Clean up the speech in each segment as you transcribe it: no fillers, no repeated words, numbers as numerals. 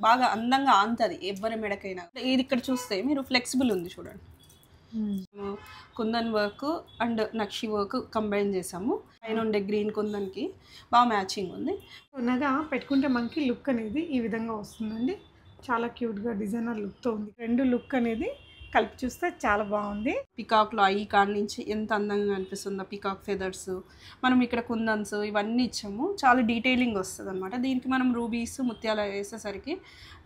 బాగా అందంగా ఆంతది ఎవరి మెడకైనా. ఇది ఇక్కడ చూస్తే మీరు ఫ్లెక్సిబుల్ ఉంది చూడండి. Kundan work and nakshi work combine చేసాము. పైన ఉండే గ్రీన్ కుందన్కి బాగా మ్యాచింగ్ ఉంది. నగా పెట్టుకుంటే మనకి లుక్ అనేది ఈ విధంగా వస్తుందండి. చాలా క్యూట్గా డిజైనర్ లుక్తో ఉంది. రెండు లుక్ అనేది కలిపి చూస్తే చాలా బాగుంది. పికాక్లో ఐ కాడ నుంచి ఎంత అందంగా అనిపిస్తుందో పికాక్ ఫెదర్స్, మనం ఇక్కడ కుందన్స్ ఇవన్నీ ఇచ్చాము. చాలా డీటెయిలింగ్ వస్తుంది అనమాట. దీనికి మనం రూబీస్ ముత్యాలు వేసేసరికి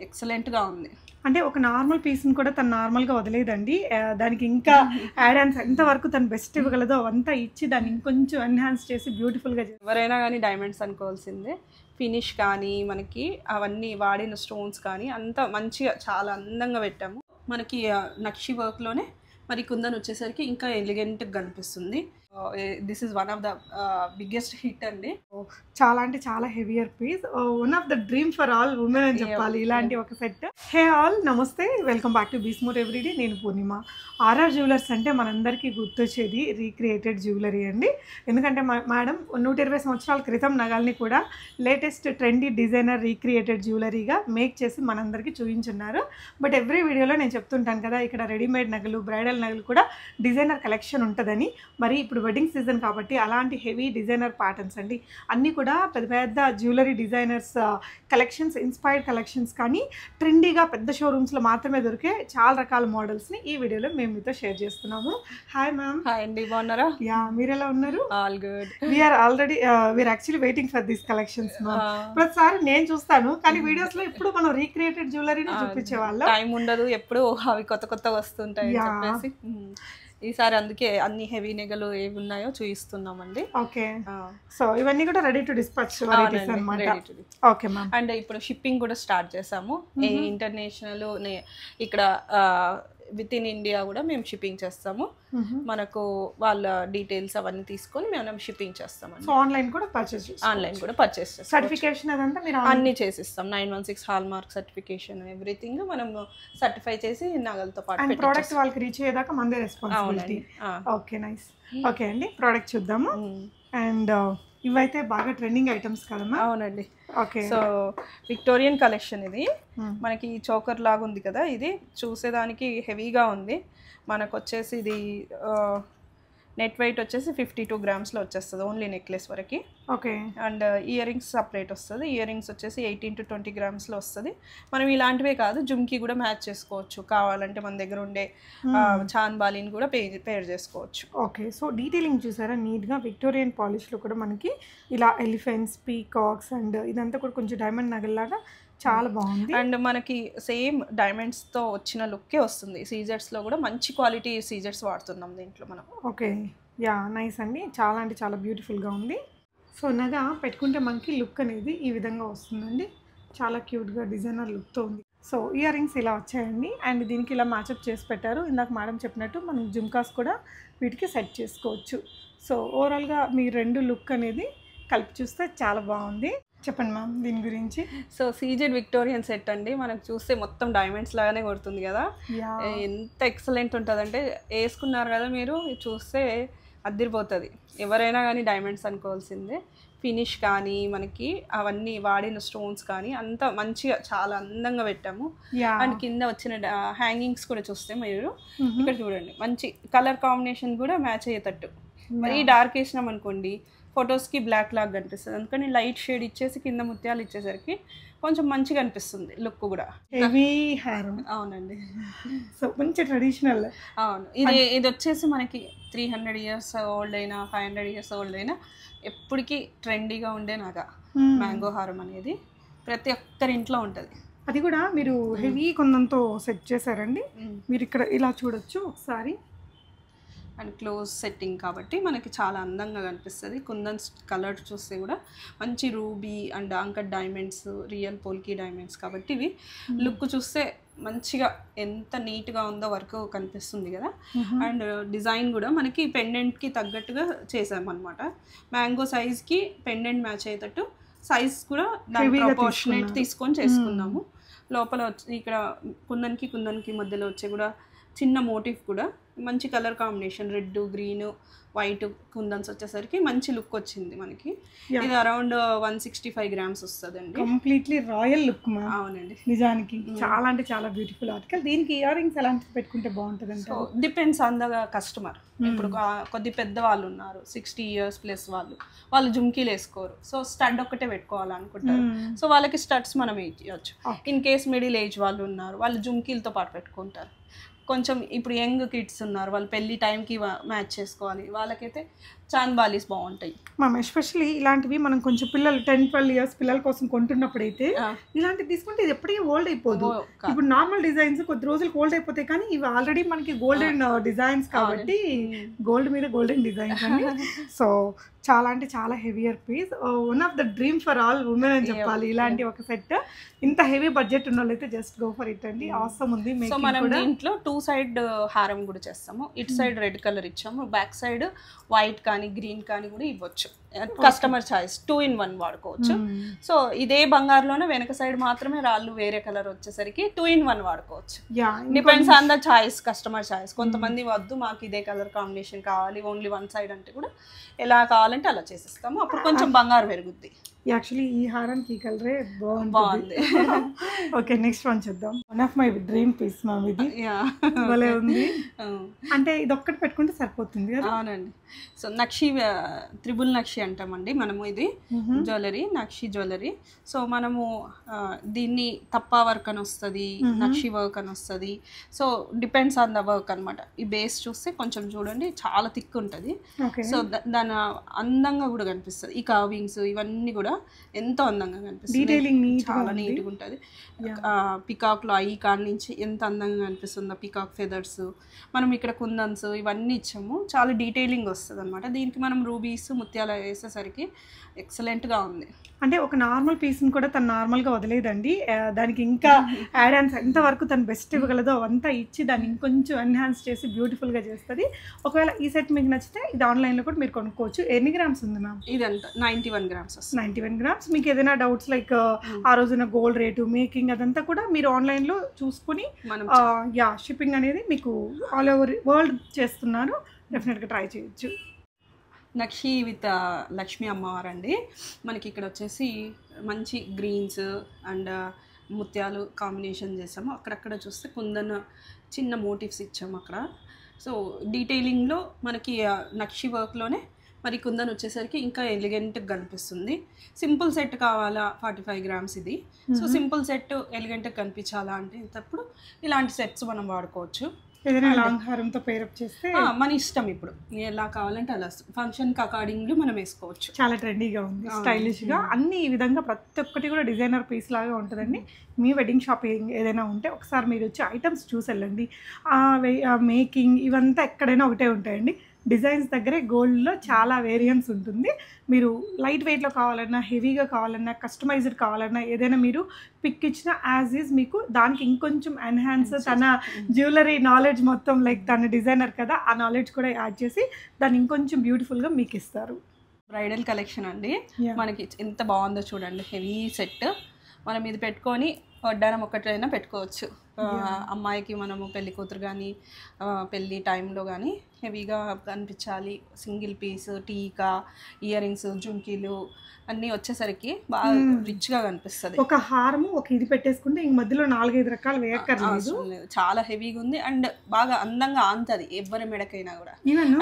ఎక్సలెంట్గా ఉంది. అంటే ఒక నార్మల్ పీస్ని కూడా తను నార్మల్గా వదిలేదండి. దానికి ఇంకా యాడ్ ఆన్స్ ఎంతవరకు తను బెస్ట్ ఇవ్వగలదో అవంతా ఇచ్చి దాన్ని ఇంకొంచెం ఎన్హాన్స్ చేసి బ్యూటిఫుల్గా. ఎవరైనా కానీ డైమండ్స్ అనుకోవాల్సిందే. ఫినిష్ కానీ మనకి అవన్నీ వాడిన స్టోన్స్ కానీ అంతా మంచిగా చాలా అందంగా పెట్టాము. మనకి నక్షి వర్క్లోనే మరి కుందన్ వచ్చేసరికి ఇంకా ఎలిగెంట్గా కనిపిస్తుంది. This is one of the biggest hit అండి. చాలా అంటే చాలా heavier piece. One of the dream for all women అని చెప్పాలి ఇలాంటి ఒక సెట్. హే ఆల్, నమస్తే, welcome back to Beesmore everyday. నేను పూర్ణిమ. ఆర్ఆర్ జ్యువెలర్స్ అంటే మనందరికీ గుర్తొచ్చేది రీక్రియేటెడ్ జ్యువెలరీ అండి. ఎందుకంటే మేడం 120 సంవత్సరాల క్రితం నగల్ని కూడా లేటెస్ట్ ట్రెండీ డిజైనర్ రీక్రియేటెడ్ జ్యువెలరీగా మేక్ చేసి మనందరికీ చూపించున్నారు. బట్ ఎవ్రీ వీడియోలో నేను చెప్తుంటాను కదా, ఇక్కడ రెడీమేడ్ నగలు, బ్రైడల్ నగలు కూడా డిజైనర్ కలెక్షన్ ఉంటుందని. మరి ఇప్పుడు వెడ్డింగ్ సీజన్ కాబట్టి అలాంటి హెవీ డిజైనర్ ప్యాటర్న్స్ అండి అన్నీ కూడా పెద్ద పెద్ద jewellery designers collections, inspired collections కానీ ట్రెండీగా పెద్ద షోరూమ్స్లో మాత్రమే దొరికే చాలా రకాల మోడల్స్ని ఈ వీడియోలో మేము మీతో షేర్ చేస్తున్నాము. Hi ma'am. హాయ్ అండి, బాగున్నారా? యా, మీరు ఎలా ఉన్నారు? All good. We are actually waiting for these collections ma'am. ప్రతిసారి నేను చూస్తాను కానీ వీడియోస్ లో ఇప్పుడు మనం రీక్రియేటెడ్ జ్యువెలరీని చూపించే వాళ్ళం. టైం ఉండదు, ఎప్పుడు అవి కొత్త కొత్త వస్తుంటాయి చెప్పేసి ఈసారి అందుకే అన్ని హెవీ నెగలు ఏవి ఉన్నాయో చూపిస్తున్నామండి. ఓకే, సో ఇవన్నీ కూడా రెడీ టు డిస్పాచ్ వెరైటీస్ అన్నమాట. Okay ma'am. అండ్ ఇప్పుడు షిప్పింగ్ కూడా స్టార్ట్ చేసాము. ఇంటర్నేషనల్ ఇక్కడ విత్ ఇన్ ఇండియా కూడా మేము షిప్పింగ్ చేస్తాము. మనకు వాళ్ళ డీటెయిల్స్ అవన్నీ తీసుకొని మేము షిప్పింగ్ చేస్తామండి. ఆన్లైన్ కూడా పర్చేస్ చేస్తాం. సర్టిఫికేషన్ అదంతా మీరు అన్ని చేసిస్తాం. 916 హాల్ మార్క్ సర్టిఫికేషన్ ఎవ్రీథింగ్ మనం సర్టిఫై చేసి నగలతో పాటు ప్రోడక్ట్ వాళ్ళకి రీచ్ అయ్యేదాకా మనదే రెస్పాన్సిబిలిటీ. Okay, nice. ఓకే అండి, ప్రోడక్ట్ చూద్దాము. అండ్ ఇవైతే బాగా ట్రెండింగ్ ఐటమ్స్ కదమ్మా? అవునండి. ఓకే, సో విక్టోరియన్ కలెక్షన్ ఇది. మనకి చోకర్ లాగా ఉంది కదా, ఇది చూసేదానికి హెవీగా ఉంది. మనకు వచ్చేసి ఇది నెట్ వెయిట్ వచ్చేసి 52 గ్రామ్స్లో వచ్చేస్తుంది ఓన్లీ నెక్లెస్ వరకు. Okay. And ear rings separate వస్తుంది. ఇయర్ రింగ్స్ వచ్చేసి 18 to 20 గ్రామ్స్లో వస్తుంది. మనం ఇలాంటివే కాదు, జుమ్కి కూడా మ్యాచ్ చేసుకోవచ్చు. కావాలంటే మన దగ్గర ఉండే చాన్ బాలిని కూడా పేర్ చేసుకోవచ్చు. ఓకే, సో డీటెయిలింగ్ చూసారా నీట్గా. విక్టోరియన్ పాలిష్లో కూడా మనకి ఇలా ఎలిఫెంట్స్, పీకాక్స్ అండ్ ఇదంతా కూడా కొంచెం డైమండ్ నగల్లాగా చాలా బాగుంది. అండ్ మనకి సేమ్ డైమండ్స్తో వచ్చిన లుక్కే వస్తుంది. సీజర్స్లో కూడా మంచి క్వాలిటీ సీజర్స్ వాడుతున్నాం దీంట్లో మనం. ఓకే, యా, నైస్ అండి. చాలా అంటే చాలా బ్యూటిఫుల్గా ఉంది. సో నగా పెట్టుకుంటే మనకి లుక్ అనేది ఈ విధంగా వస్తుందండి. చాలా క్యూట్గా డిజైనర్ లుక్తో ఉంది. సో ఇయర్ రింగ్స్ ఇలా వచ్చాయండి అండ్ దీనికి ఇలా మ్యాచప్ చేసి పెట్టారు. ఇందాక మేడం చెప్పినట్టు మనం జుమ్కాస్ కూడా వీటికి సెట్ చేసుకోవచ్చు. సో ఓవరాల్గా మీ రెండు లుక్ అనేది కలిపి చూస్తే చాలా బాగుంది. చెప్పండి మ్యామ్ దీని గురించి. సో సీజెడ్ విక్టోరియన్ సెట్ అండి. మనకు చూస్తే మొత్తం డైమండ్స్ లాగానే కొడుతుంది కదా, ఎంత ఎక్సలెంట్ ఉంటుందంటే వేసుకున్నారు కదా మీరు, చూస్తే అదిరిపోతుంది. ఎవరైనా కానీ డైమండ్స్ అనుకోవాల్సిందే. ఫినిష్ కానీ మనకి అవన్నీ వాడిన స్టోన్స్ కానీ అంతా మంచిగా చాలా అందంగా పెట్టాము. అండ్ కింద వచ్చిన హ్యాంగింగ్స్ కూడా చూస్తే మీరు ఇక్కడ చూడండి, మంచి కలర్ కాంబినేషన్ కూడా మ్యాచ్ అయ్యేటట్టు. మరి డార్క్ వేసినాం అనుకోండి ఫొటోస్కి బ్లాక్ లాగా కనిపిస్తుంది. అందుకని లైట్ షేడ్ ఇచ్చేసి కింద ముత్యాలు ఇచ్చేసరికి కొంచెం మంచిగా అనిపిస్తుంది లుక్ కూడా. హెవీ హార్. అవునండి. సో మంచి ట్రెడిషనల్. అవును, ఇది వచ్చేసి మనకి 300 years ఓల్డ్ అయినా 500 years ఓల్డ్ అయినా ఎప్పటికీ ట్రెండీగా ఉండే నాగా మ్యాంగో హారం అనేది ప్రతి ఒక్కరి ఇంట్లో ఉంటుంది. అది కూడా మీరు హెవీ కొందంతో సెట్ చేశారండి. మీరు ఇక్కడ ఇలా చూడొచ్చు ఒకసారి. అండ్ క్లోజ్ సెట్టింగ్ కాబట్టి మనకి చాలా అందంగా కనిపిస్తుంది. కుందన్ కలర్ చూస్తే కూడా మంచి ruby and uncut diamonds, real polki diamonds కాబట్టి ఇవి లుక్ చూస్తే మంచిగా ఎంత నీట్గా ఉందో వర్క్ కనిపిస్తుంది కదా. అండ్ డిజైన్ కూడా మనకి పెండెంట్కి తగ్గట్టుగా చేసామన్నమాట. మ్యాంగో సైజ్కి పెండెంట్ మ్యాచ్ అయ్యేటట్టు సైజ్ కూడా దాని ప్రపోర్షనేట్ తీసుకొని చేసుకున్నాము. లోపల ఇక్కడ కుందన్కి మధ్యలో వచ్చే కూడా చిన్న మోటివ్ కూడా మంచి colour combination, red green white kundans వచ్చేసరికి మంచి లుక్ వచ్చింది మనకి. ఇది అరౌండ్ 165 grams వస్తుందండి. కంప్లీట్లీ రాయల్ లుక్ మా. అవునండి, నిజానికి చాలా అంటే చాలా బ్యూటిఫుల్ ఆర్టికల్. దీనికి ఇయర్ రింగ్స్ ఎలాంటి పెట్టుకుంటే బాగుంటుంది అంటే డిపెండ్స్ ఆన్ ద కస్టమర్. ఇప్పుడు కొద్ది పెద్ద వాళ్ళు ఉన్నారు, 60 years ప్లస్ వాళ్ళు జుమ్కీలు వేసుకోరు, సో స్టడ్ ఒక్కటే పెట్టుకోవాలనుకుంటారు, సో వాళ్ళకి స్టడ్స్ మనం ఇవ్వచ్చు. ఇన్ కేస్ మిడిల్ ఏజ్ వాళ్ళు ఉన్నారు, వాళ్ళు జుమ్కీలతో పాటు పెట్టుకుంటారు. కొంచెం ఇప్పుడు యంగ్ కిడ్స్ ఉన్నారు, వాళ్ళు పెళ్లి టైంకి మ్యాచ్ చేసుకోవాలి, వాళ్ళకైతే చాంద్ బాలీస్ బాగుంటాయి మ్యామ్. ఎస్పెషల్లీ ఇలాంటివి మనం కొంచెం పిల్లలు 10-12 years పిల్లల కోసం కొంటున్నప్పుడు అయితే ఇలాంటివి తీసుకుంటే ఇది ఎప్పటికీ ఓల్డ్ అయిపోదు. ఇప్పుడు నార్మల్ డిజైన్స్ కొద్ది రోజులు ఓల్డ్ అయిపోతాయి, కానీ ఇవి ఆల్రెడీ మనకి గోల్డెన్ డిజైన్స్ కాబట్టి గోల్డ్ మీద గోల్డెన్ డిజైన్స్ అని. సో చాలా అంటే చాలా heavier piece, one of the dream for all women అని చెప్పాలి. ఇలాంటి ఒక సెట్ ఇంత హెవీ బడ్జెట్ ఉన్న వాళ్ళైతే జస్ట్ గో ఫర్ ఇట్ అండి. ఆసమ్ ఉంది. సో మనం దీంట్లో 2 side హారం కూడా చేస్తాము. ఇటు సైడ్ రెడ్ కలర్ ఇచ్చాము, బ్యాక్ సైడ్ వైట్ కానీ గ్రీన్ కానీ కూడా ఇవ్వచ్చు. కస్టమర్ చాయిస్, 2-in-1 వాడుకోవచ్చు. సో ఇదే బంగారులోనే వెనక సైడ్ మాత్రమే రాళ్ళు వేరే కలర్ వచ్చేసరికి 2-in-1 వాడుకోవచ్చు. Depends on the choice, customer choice. కొంతమంది వద్దు మాకు ఇదే కలర్ కాంబినేషన్ కావాలి, ఓన్లీ 1 side అంటే కూడా ఎలా కావాలంటే అలా చేసిస్తాము. అప్పుడు కొంచెం బంగారు పెరుగుద్ది. యాక్చువల్లీ ఈ హారానికి ఈ కలరే బాగుంది. ఓకే, నెక్స్ట్ వన్ చూద్దాం. One of my dream piece ma'am. ఇది భలే ఉంది. అంటే ఇది ఒక్కటి పెట్టుకుంటే సరిపోతుంది కదా? అవునండి. సో నక్షి, త్రిబుల్ నక్షి అంటామండి మనము. ఇది జ్యువెలరీ, నక్షి జ్యువెలరీ. సో మనము దీన్ని తప్పా వర్క్ అని వస్తుంది, నక్షి వర్క్ అని వస్తుంది. So depends on the work అనమాట. ఈ బేస్ చూస్తే కొంచెం చూడండి చాలా థిక్ ఉంటుంది. సో దాని అందంగా కూడా కనిపిస్తుంది. ఈ కార్వింగ్స్ ఇవన్నీ కూడా ఎంతో అందంగా కనిపిస్తుంది, చాలా నీట్గా ఉంటుంది. పికాక్లో ఐ కాడ నుంచి ఎంత అందంగా కనిపిస్తుందో, పికాక్ ఫెదర్స్, మనం ఇక్కడ కుందన్స్ ఇవన్నీ ఇచ్చాము. చాలా డీటెయిలింగ్ వస్తుంది అనమాట. దీనికి మనం రూబీస్ ముత్యాలు వేసేసరికి ఎక్సలెంట్గా ఉంది. అంటే ఒక నార్మల్ పీస్ని కూడా తను నార్మల్గా వదిలేదండి, దానికి ఇంకా యాడ్ ఆన్స్ ఎంతవరకు తను బెస్ట్ ఇవ్వగలదో అవంతా ఇచ్చి దాన్ని ఇంకొంచెం ఎన్హాన్స్ చేసి బ్యూటిఫుల్గా చేస్తుంది. ఒకవేళ ఈ సెట్ మీకు నచ్చితే ఇది ఆన్లైన్లో కూడా మీరు కొనుక్కోవచ్చు. ఎన్ని గ్రామ్స్ ఉంది మ్యామ్? ఇదంతా 91 grams వస్తుంది. 91 grams. మీకు ఏదైనా డౌట్స్ లైక్ ఆ రోజున గోల్డ్ రేటు, మేకింగ్ అదంతా కూడా మీరు ఆన్లైన్లో చూసుకుని షిప్పింగ్ అనేది మీకు ఆల్ ఓవర్ వరల్డ్ చేస్తున్నారు, డెఫినెట్గా ట్రై చేయొచ్చు. నక్షి విత్ లక్ష్మీ అమ్మవారు అండి. మనకి ఇక్కడ వచ్చేసి మంచి గ్రీన్స్ అండ్ ముత్యాలు కాంబినేషన్ చేసాము. అక్కడక్కడ చూస్తే కుందన్ చిన్న మోటివ్స్ ఇచ్చాము అక్కడ. సో డీటెయిలింగ్లో మనకి నక్షి వర్క్లోనే మరి కుందన్ వచ్చేసరికి ఇంకా ఎలిగెంట్గా కనిపిస్తుంది. సింపుల్ సెట్ కావాలా 45 grams ఇది. సో సింపుల్ సెట్ ఎలిగెంట్గా కనిపించాలా అంటే తప్పుడు ఇలాంటి సెట్స్ మనం వాడుకోవచ్చు. ఏదైనా లాంగ్ హారంతో పేరప్ చేస్తే మన ఇష్టం, ఇప్పుడు ఎలా కావాలంటే అలా ఫంక్షన్కి అకార్డింగ్లీ మనం వేసుకోవచ్చు. చాలా ట్రెండీగా ఉంది, స్టైలిష్గా అన్ని ఈ విధంగా ప్రతి ఒక్కటి కూడా డిజైనర్ పీస్ లాగా ఉంటుందండి. మీ వెడ్డింగ్ షాపింగ్ ఏదైనా ఉంటే ఒకసారి మీరు వచ్చి ఐటమ్స్ చూసి వెళ్ళండి. మేకింగ్ ఇవంతా ఎక్కడైనా ఒకటే ఉంటాయండి. డిజైన్స్ దగ్గరే గోల్డ్లో చాలా వేరియన్స్ ఉంటుంది. మీరు లైట్ వెయిట్లో కావాలన్నా, హెవీగా కావాలన్నా, కస్టమైజ్డ్ కావాలన్నా ఏదైనా మీరు పిక్ ఇచ్చిన యాజ్ ఈజ్ మీకు దానికి ఇంకొంచెం ఎన్హాన్స్ తన జ్యువెలరీ నాలెడ్జ్ మొత్తం లైక్ తన డిజైనర్ కదా, ఆ నాలెడ్జ్ కూడా యాడ్ చేసి దాన్ని ఇంకొంచెం బ్యూటిఫుల్గా మీకు ఇస్తారు. బ్రైడల్ కలెక్షన్ అండి. మనకి ఎంత బాగుందో చూడండి. హెవీ సెట్ మనం ఇది పెట్టుకొని వడ్డానం ఒక్కటైనా పెట్టుకోవచ్చు. అమ్మాయికి మనము పెళ్లి కూతురు కానీ పెళ్ళి టైంలో కానీ హెవీగా కనిపించాలి. సింగిల్ పీస్, టీకా, ఇయర్ రింగ్స్, జుంకీలు అన్నీ వచ్చేసరికి బాగా రిచ్గా కనిపిస్తుంది. ఒక హారము ఒక ఇది పెట్టేసుకుంటే ఇంక మధ్యలో 4-5 రకాలు వేయక్కర్లేదు. చాలా హెవీగా ఉంది అండ్ బాగా అందంగా ఆంతది ఎవరి మెడకైనా కూడా.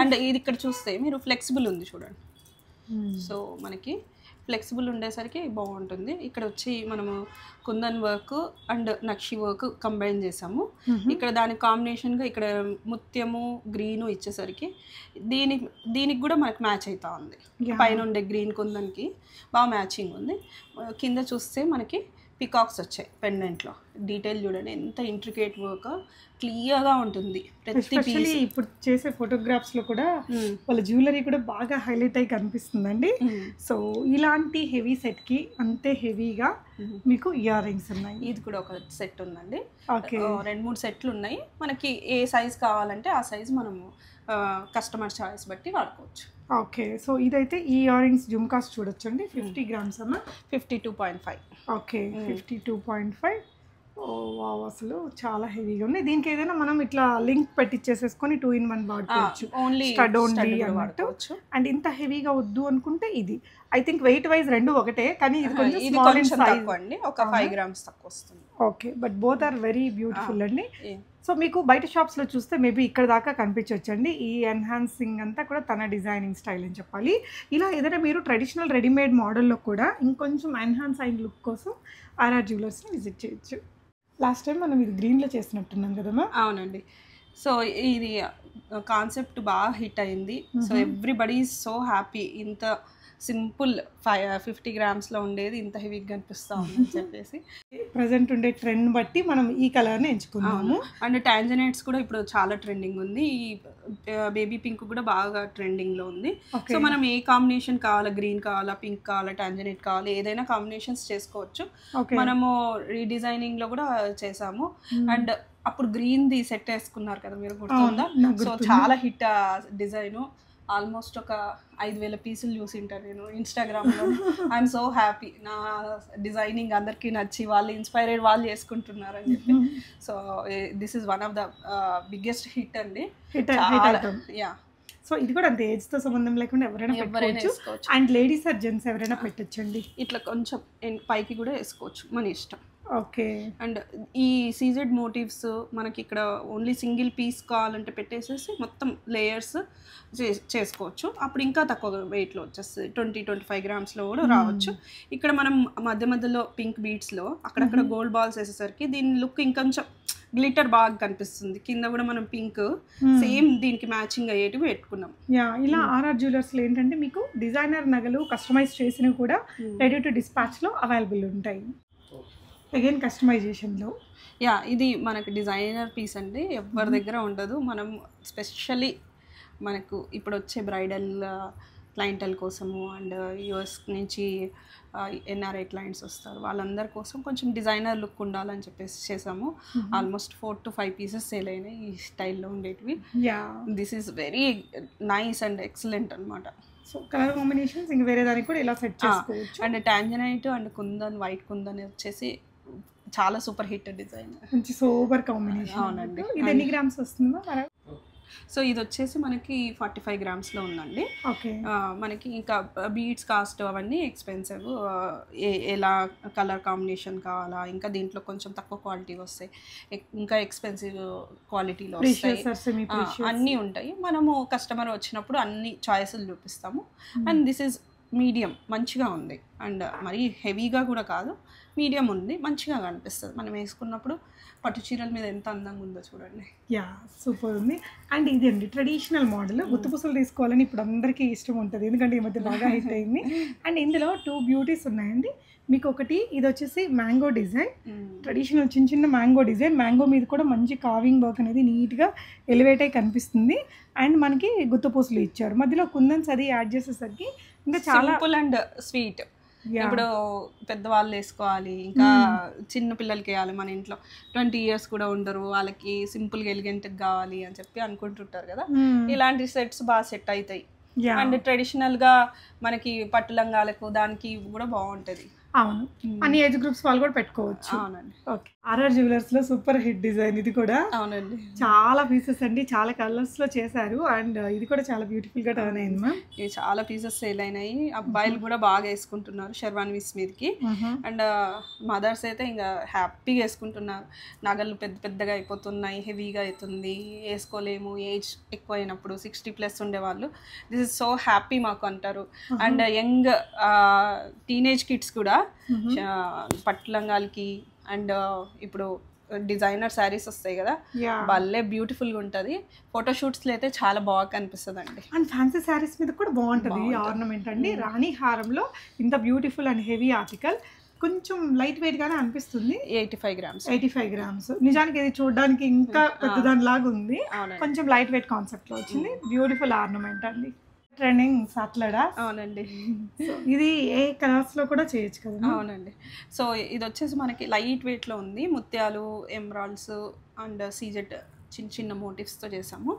అండ్ ఇది ఇక్కడ చూస్తే మీరు ఫ్లెక్సిబుల్ ఉంది చూడండి. సో మనకి ఫ్లెక్సిబుల్ ఉండేసరికి బాగుంటుంది. ఇక్కడ వచ్చి మనము kundan work and nakshi work combine చేసాము. ఇక్కడ దాని కాంబినేషన్గా ఇక్కడ ముత్యము గ్రీను ఇచ్చేసరికి దీనికి కూడా మనకు మ్యాచ్ అవుతా ఉంది. పైన ఉండే గ్రీన్ కుందన్కి బాగా మ్యాచింగ్ ఉంది. కింద చూస్తే మనకి పికాక్స్ వచ్చాయి పెండెంట్లో. డీటెయిల్ చూడండి ఎంత ఇంట్రికేట్ వర్క్, క్లియర్గా ఉంటుంది ప్రతి పీస్. ఇప్పుడు చేసే ఫోటోగ్రాఫ్స్లో కూడా వాళ్ళ జ్యువెలరీ కూడా బాగా హైలైట్ అయి కనిపిస్తుందండి. సో ఇలాంటి హెవీ సెట్కి అంతే హెవీగా మీకు ఇయర్ రింగ్స్ ఉన్నాయి. ఇది కూడా ఒక సెట్ ఉందండి. 2-3 సెట్లు ఉన్నాయి. మనకి ఏ సైజ్ కావాలంటే ఆ సైజ్ మనము కస్టమర్ చాయిస్ బట్టి వాడుకోవచ్చు. ఓకే, సో ఇదైతే ఈ ఇయర్ రింగ్స్ జుమ్కాస్ చూడొచ్చండి. 50 grams అన్న 52.5. ఓకే, 52.5. వావ్! అసలు చాలా హెవీగా ఉన్నాయి. దీనికి ఏదైనా మనం ఇట్లా లింక్ పెట్టిచ్చేసేసుకొని 2 in 1 వాడుకోవచ్చు. ఓన్లీ స్టడ్ ఓన్లీ అన్నట్టు. అండ్ ఇంత హెవీగా వద్దు అనుకుంటే ఇది. ఐ థింక్ వెయిట్ వైజ్ 2 ఒకటే, కానీ ఇది కొంచెం ఇది స్మాల్ ఇన్ కొంచెం సైజ్. తక్కువ అండి, ఒక 5 grams తక్కువ వస్తుంది. Okay, but both are very beautiful అండి. Yeah. సో మీకు బయట షాప్స్లో చూస్తే మేబీ ఇక్కడ దాకా కనిపించవచ్చండి. ఈ ఎన్హాన్సింగ్ అంతా కూడా తన డిజైనింగ్ స్టైల్ అని చెప్పాలి. ఇలా ఏదైనా మీరు ట్రెడిషనల్ రెడీమేడ్ మోడల్లో కూడా ఇంకొంచెం ఎన్హాన్స్ అయిన లుక్ కోసం ఆర్ఆర్ జ్యువెలర్స్ని విజిట్ చేయొచ్చు. లాస్ట్ టైం మనం ఇది గ్రీన్లో చేసినట్టున్నాం కదమ్మా. అవునండి. సో ఇది కాన్సెప్ట్ బాగా హిట్ అయింది. So everybody is so happy. ఇంత సింపుల్ 50 grams-లో ఉండేది ఇంత హెవీగా కనిపిస్తూ ఉందని చెప్పేసి ప్రజెంట్ ఉండే ట్రెండ్ బట్టి మనం ఈ కలర్ని ఎంచుకున్నాము. అండ్ టాంజనైట్స్ కూడా ఇప్పుడు చాలా ట్రెండింగ్ ఉంది. ఈ బేబీ పింక్ కూడా బాగా ట్రెండింగ్లో ఉంది. సో మనం ఏ కాంబినేషన్ కావాలా, గ్రీన్ కావాలా, పింక్ కావాలా, టాంజనైట్ కావాలా, ఏదైనా కాంబినేషన్స్ చేసుకోవచ్చు. మనము రీడిజైనింగ్లో కూడా చేసాము. అండ్ అప్పుడు గ్రీన్ది సెట్ వేసుకున్నారు కదా మీరు, గుర్తుందా? సో చాలా హిట్ డిజైను. ఆల్మోస్ట్ ఒక 5,000 పీసులు చూసి ఉంటాను నేను ఇన్స్టాగ్రామ్లో. ఐఎమ్ సో హ్యాపీ, నా డిజైనింగ్ అందరికీ నచ్చి వాళ్ళు ఇన్స్పైర్డ్ వాళ్ళు చేసుకుంటున్నారు అని చెప్పి. So this is one of the biggest hit అండి. యా. సో ఇది కూడా అంతే, ఏజ్తో సంబంధం లేకుండా ఎవరైనా పెట్టుకోవచ్చు. అండ్ లేడీస్ ఆర్ జెంట్స్ ఎవరైనా పెట్టచ్చండి. ఇట్లా కొంచెం పైకి కూడా వేసుకోవచ్చు, మన ఇష్టం. ఓకే. అండ్ ఈ సీజెడ్ మోటివ్స్ మనకి ఇక్కడ ఓన్లీ సింగిల్ పీస్ కావాలంటే పెట్టేసేసి మొత్తం లేయర్స్ చేసుకోవచ్చు. అప్పుడు ఇంకా తక్కువ వెయిట్లో వచ్చేస్తుంది, 20-25 grams-లో కూడా రావచ్చు. ఇక్కడ మనం మధ్య మధ్యలో పింక్ బీడ్స్లో అక్కడక్కడ గోల్డ్ బాల్స్ వేసేసరికి దీని లుక్ ఇంకొంచెం గ్లిటర్ బాగా కనిపిస్తుంది. కింద కూడా మనం పింక్ సేమ్ దీనికి మ్యాచింగ్ అయ్యేటివి పెట్టుకున్నాం. యా, ఇలా ఆర్ఆర్ జ్యువెలర్స్లో ఏంటంటే మీకు డిజైనర్ నగలు కస్టమైజ్ చేసినవి కూడా రెడీ టు డిస్పాచ్లో అవైలబుల్ ఉంటాయి. అగైన్ కస్టమైజేషన్లో. యా, ఇది మనకు డిజైనర్ పీస్ అండి, ఎవరి దగ్గర ఉండదు. మనం స్పెషల్లీ మనకు ఇప్పుడు వచ్చే బ్రైడల్ క్లయింటల్ కోసము అండ్ యూఎస్ నుంచి ఎన్ఆర్ఐ క్లయింట్స్ వస్తారు, వాళ్ళందరి కోసం కొంచెం డిజైనర్ లుక్ ఉండాలని చెప్పేసి చేసాము. ఆల్మోస్ట్ 4 to 5 pieces సేల్ అయినాయి ఈ స్టైల్లో ఉండేటివి. This is very nice and excellent అనమాట. సో కలర్ కాంబినేషన్స్ ఇంక వేరే దానికి కూడా ఇలా సెట్ చేసుకోవచ్చు. And tanzanite and kundan, white kundan వచ్చేసి చాలా సూపర్ హిట్ డిజైన్, మంచి సూపర్ కాంబినేషన్. అవునండి. ఇది ఎన్ని గ్రామ్స్ వస్తుందో? సో ఇది వచ్చేసి మనకి 45 grams-లో ఉందండి. ఓకే. మనకి ఇంకా బీడ్స్ కాస్ట్ అవన్నీ ఎక్స్పెన్సివ్. ఎలా కలర్ కాంబినేషన్ కావాలా, ఇంకా దీంట్లో కొంచెం తక్కువ క్వాలిటీ వస్తాయి, ఇంకా ఎక్స్పెన్సివ్ క్వాలిటీలో వస్తాయి, అన్నీ ఉంటాయి. మనము కస్టమర్ వచ్చినప్పుడు అన్ని చాయిస్లు చూపిస్తాము. అండ్ దిస్ ఈజ్ మీడియం, మంచిగా ఉంది. అండ్ మరీ హెవీగా కూడా కాదు, మీడియం ఉంది, మంచిగా కనిపిస్తుంది. మనం వేసుకున్నప్పుడు పట్టు చీరల మీద ఎంత అందంగా ఉందో చూడండి. యా, సూపర్ ఉంది. అండ్ ఇది అండి ట్రెడిషనల్ మోడల్. గుత్తుపూసలు తీసుకోవాలని ఇప్పుడు అందరికీ ఇష్టం ఉంటుంది, ఎందుకంటే ఈ మధ్య బాగా హిట్ అయింది. అండ్ ఇందులో 2 బ్యూటీస్ ఉన్నాయండి. మీకు ఒకటి ఇది వచ్చేసి మ్యాంగో డిజైన్, ట్రెడిషనల్ చిన్న చిన్న మ్యాంగో డిజైన్. మ్యాంగో మీద కూడా మంచి కావింగ్ వర్క్ అనేది నీట్గా ఎలివేట్ అయి కనిపిస్తుంది. అండ్ మనకి గుత్తుపూసలు ఇచ్చారు, మధ్యలో కుందన్స్ అది యాడ్ చేసేసరికి ఇంకా చాలా సింపుల్ అండ్ స్వీట్. ఇప్పుడు పెద్దవాళ్ళు వేసుకోవాలి, ఇంకా చిన్న పిల్లలకి వేయాలి, మన ఇంట్లో 20 years కూడా ఉండరు, వాళ్ళకి సింపుల్గా ఎలిగెంట్గా కావాలి అని చెప్పి అనుకుంటుంటారు కదా, ఇలాంటి సెట్స్ బాగా సెట్ అవుతాయి. అండ్ ట్రెడిషనల్గా మనకి పట్టు లంగాలకు దానికి కూడా బాగుంటుంది. అవును, అన్ని ఏజ్ గ్రూప్స్ వాళ్ళు కూడా పెట్టుకోవచ్చు. అవునండి. ఓకే. ఆర్ఆర్ జ్యువెలర్స్లో సూపర్ హిట్ డిజైన్ ఇది కూడా. అవునండి, చాలా పీసెస్ అండి, చాలా కలర్స్లో చేశారు. అండ్ ఇది కూడా చాలా బ్యూటిఫుల్గా టర్న్ అయింది మ్యామ్. ఇవి చాలా పీసెస్ సేల్ అయినాయి. అబ్బాయిలు కూడా బాగా వేసుకుంటున్నారు షెర్వానీస్ మీదకి. అండ్ మదర్స్ అయితే ఇంకా హ్యాపీగా వేసుకుంటున్నారు. నగలు పెద్ద పెద్దగా అయిపోతున్నాయి, హెవీగా అవుతుంది, వేసుకోలేము. ఏజ్ ఎక్కువ అయినప్పుడు 60+ ఉండేవాళ్ళు దిస్ ఇస్ సో హ్యాపీ మాకు అంటారు. అండ్ యంగ్ టీనేజ్ కిడ్స్ కూడా పట్టు లంగాలకి అండ్ ఇప్పుడు డిజైనర్ శారీస్ వస్తాయి కదా, భలే బ్యూటిఫుల్గా ఉంటుంది. ఫోటోషూట్స్లో అయితే చాలా బాగా కనిపిస్తుంది అండి. అండ్ ఫ్యాన్సీ శారీస్ మీద కూడా బాగుంటుంది ఆర్నమెంట్ అండి. రాణి హారంలో ఇంత బ్యూటిఫుల్ అండ్ హెవీ ఆర్టికల్, కొంచెం లైట్ వెయిట్ గానే అనిపిస్తుంది. 85 grams. నిజానికి ఇది చూడడానికి ఇంకా పెద్దదాని లాగా ఉంది, కొంచెం లైట్ వెయిట్ కాన్సెప్ట్ లో వచ్చింది. బ్యూటిఫుల్ ఆర్నమెంట్ అండి. ట్రెండింగ్ సాట్లడా. అవునండి. ఇది ఏ కలర్స్ లో కూడా చేయొచ్చు కదా. అవునండి. సో ఇది వచ్చేసి మనకి లైట్ వెయిట్ లో ఉంది, ముత్యాలు, ఎమరాల్డ్స్ అండ్ సీజెడ్ చిన్న చిన్న మోటివ్స్తో చేసాము.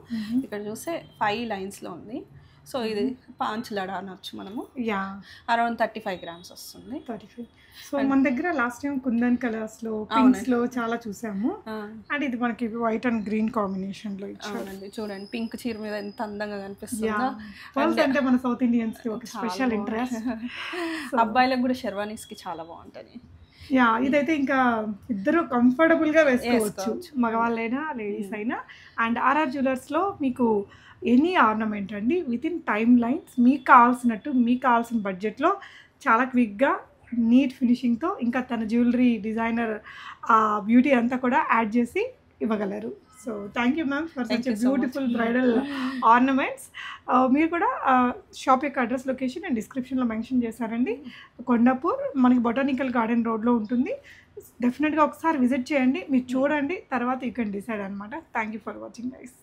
ఇక్కడ చూస్తే 5 lines లో ఉంది. సో ఇది పాంచులడా అనొచ్చు మనము. యా అరౌండ్ 35 grams వస్తుంది. 35. సో మన దగ్గర లాస్ట్ టైం కుందన్ కలర్స్లో పింక్స్లో చాలా చూసాము. అండ్ ఇది మనకి వైట్ అండ్ గ్రీన్ కాంబినేషన్లో ఇచ్చారు. అవునండి, చూడండి పింక్ చీర మీద ఎంత అందంగా కనిపిస్తుందో. పర్ల్స్ అంటే మన సౌత్ ఇండియన్స్కి ఒక స్పెషల్ ఇంట్రెస్ట్. అబ్బాయిలకు కూడా షెర్వానీస్కి చాలా బాగుంటుంది. యా ఇదైతే ఇంకా ఇద్దరు కంఫర్టబుల్గా వేసుకోవచ్చు, మగవాళ్ళైనా లేడీస్ అయినా. అండ్ ఆర్ఆర్ జ్యువెలర్స్లో మీకు ఎనీ ఆర్నమెంట్ అండి విత్ ఇన్ టైమ్ లైన్స్ మీకు కావాల్సినట్టు మీకు కావాల్సిన బడ్జెట్లో చాలా క్విక్గా నీట్ ఫినిషింగ్తో ఇంకా తన జ్యువెలరీ డిజైనర్ బ్యూటీ అంతా కూడా యాడ్ చేసి ఇవ్వగలరు. So thank you ma'am for such beautiful bridal ornaments. మీరు కూడా షాప్ యొక్క అడ్రస్ లొకేషన్ నేను డిస్క్రిప్షన్లో మెన్షన్ చేశారండి. కొండాపూర్ మనకి బొటానికల్ గార్డెన్ రోడ్లో ఉంటుంది. డెఫినెట్గా ఒకసారి విజిట్ చేయండి, మీరు చూడండి, తర్వాత యూ కెన్ డిసైడ్ అనమాట. Thank you for watching guys.